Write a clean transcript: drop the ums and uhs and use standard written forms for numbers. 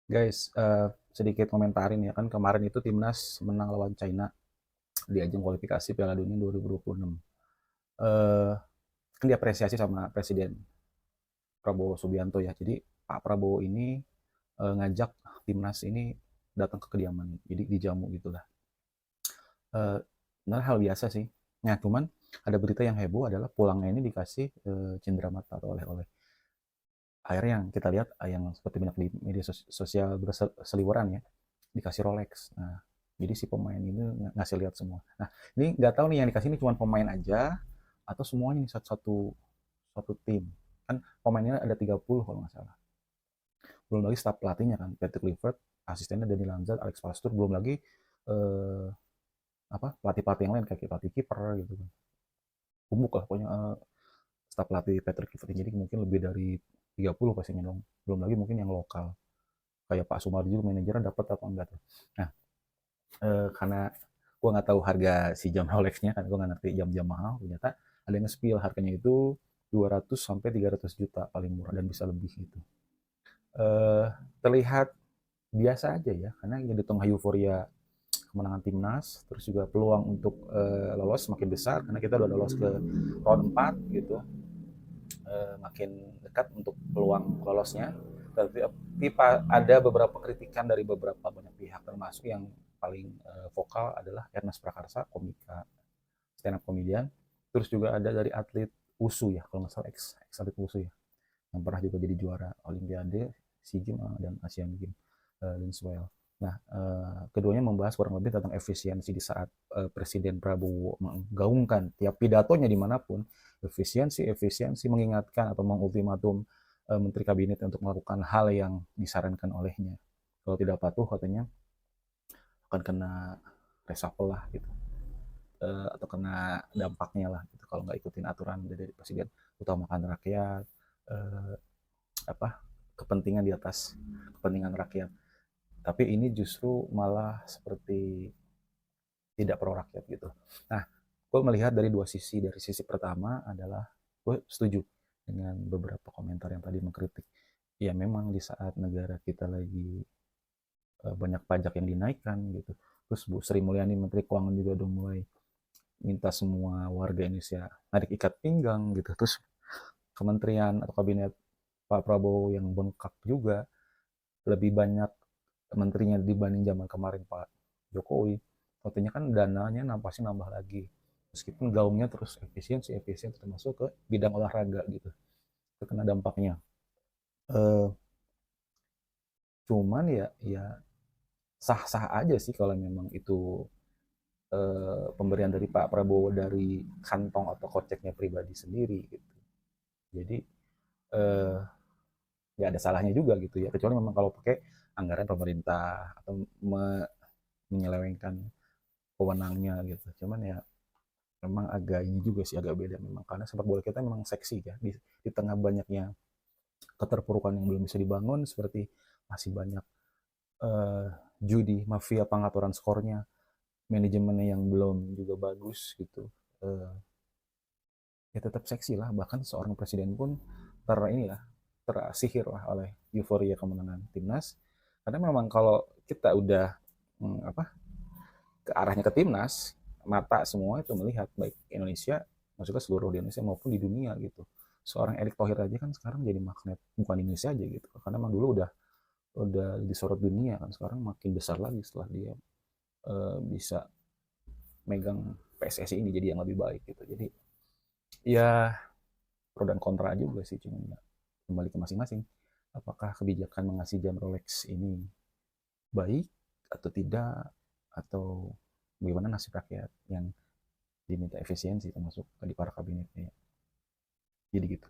Guys, sedikit komentarin ya, kan kemarin itu timnas menang lawan China di ajang kualifikasi Piala Dunia 2026. Eh, kan diapresiasi sama Presiden Prabowo Subianto ya. Jadi Pak Prabowo ini ngajak timnas ini datang ke kediaman, jadi dijamu gitulah. Eh, Benar hal biasa sih. Nah, cuman ada berita yang heboh adalah pulangnya ini dikasih cenderamata atau oleh-oleh. Akhirnya yang kita lihat, yang seperti banyak di media sosial berseliweran ya, dikasih Rolex. Nah, jadi si pemain ini ngasih lihat semua. Nah, ini nggak tahu nih yang dikasih ini cuma pemain aja atau semuanya nih satu-satu satu tim. Kan pemainnya ada 30 kalau nggak salah. Belum lagi staf pelatihnya kan, Patrick Kluivert, asistennya Dani Lanzar, Alex Pastur, belum lagi eh, pelatih-pelatih yang lain kayak pelatih kiper gitu kan. Bumuk lah pokoknya, staf pelatih Patrick Kluivert. Jadi mungkin lebih dari 30 pastinya dong. Belum lagi mungkin yang lokal. Kayak Pak Sumardi juga manajernya dapat apa enggak tuh. Nah, karena gue nggak tahu harga si jam Rolexnya, kan gue nggak ngerti jam-jam mahal, ternyata ada yang nge-spill harganya itu 200 sampai 300 juta paling murah dan bisa lebih gitu. eh Terlihat biasa aja ya, karena ya di tengah euforia kemenangan timnas, terus juga peluang untuk lolos makin besar karena kita udah lolos ke round 4 gitu. Makin dekat untuk peluang lolosnya. Tapi ada beberapa kritikan dari beberapa banyak pihak, termasuk yang paling vokal adalah Ernest Prakarsa, komika stand up comedian. Terus juga ada dari atlet WUSU ya, kalau nggak salah ex atlet WUSU ya, yang pernah juga jadi juara Olimpiade, SEA Games dan Asian Games, Linswell. Nah, keduanya membahas kurang lebih tentang efisiensi di saat Presiden Prabowo menggaungkan tiap pidatonya dimanapun, efisiensi, efisiensi, mengingatkan atau mengultimatum Menteri Kabinet untuk melakukan hal yang disarankan olehnya. Kalau tidak patuh katanya akan kena reshuffle lah gitu, atau kena dampaknya lah gitu kalau nggak ikutin aturan dari Presiden, utamakan rakyat, eh, apa kepentingan di atas kepentingan rakyat. Tapi ini justru malah seperti tidak pro rakyat gitu. Nah, gue melihat dari dua sisi. Dari sisi pertama adalah gue setuju dengan beberapa komentar yang tadi mengkritik. Ya memang di saat negara kita lagi banyak pajak yang dinaikkan gitu. Terus Bu Sri Mulyani Menteri Keuangan juga udah mulai minta semua warga Indonesia narik ikat pinggang gitu. Terus kementerian atau kabinet Pak Prabowo yang bengkak juga, lebih banyak menterinya dibanding zaman kemarin Pak Jokowi. Artinya kan dananya pasti nambah lagi. Meskipun gaungnya terus efisiensi, efisiensi termasuk ke bidang olahraga gitu. Terkena dampaknya. Eh, Cuman ya sah-sah aja sih kalau memang itu pemberian dari Pak Prabowo dari kantong atau koceknya pribadi sendiri gitu. Jadi eh, nggak ada salahnya juga gitu ya. Kecuali memang kalau pakai anggaran pemerintah atau menyelewengkan pewenangnya gitu. Cuman ya memang agak ini juga sih, agak beda memang karena sepak bola kita memang seksi ya, di tengah banyaknya keterpurukan yang belum bisa dibangun, seperti masih banyak eh, judi, mafia pengaturan skornya, manajemennya yang belum juga bagus gitu. eh, Ya tetap seksi lah, bahkan seorang presiden pun inilah tersihir lah oleh euforia kemenangan timnas. Karena memang kalau kita udah ke arahnya ke timnas, mata semua itu melihat baik Indonesia, maksudnya seluruh di Indonesia maupun di dunia gitu. Seorang Erick Thohir aja kan sekarang jadi magnet, bukan Indonesia aja gitu, karena memang dulu udah disorot dunia, kan sekarang makin besar lagi setelah dia bisa megang PSSI ini jadi yang lebih baik gitu. Jadi ya pro dan kontra juga sih, cuma ya kembali ke masing-masing. Apakah kebijakan mengasih jam Rolex ini baik atau tidak, atau bagaimana nasib rakyat yang diminta efisiensi termasuk di para kabinetnya. Jadi gitu.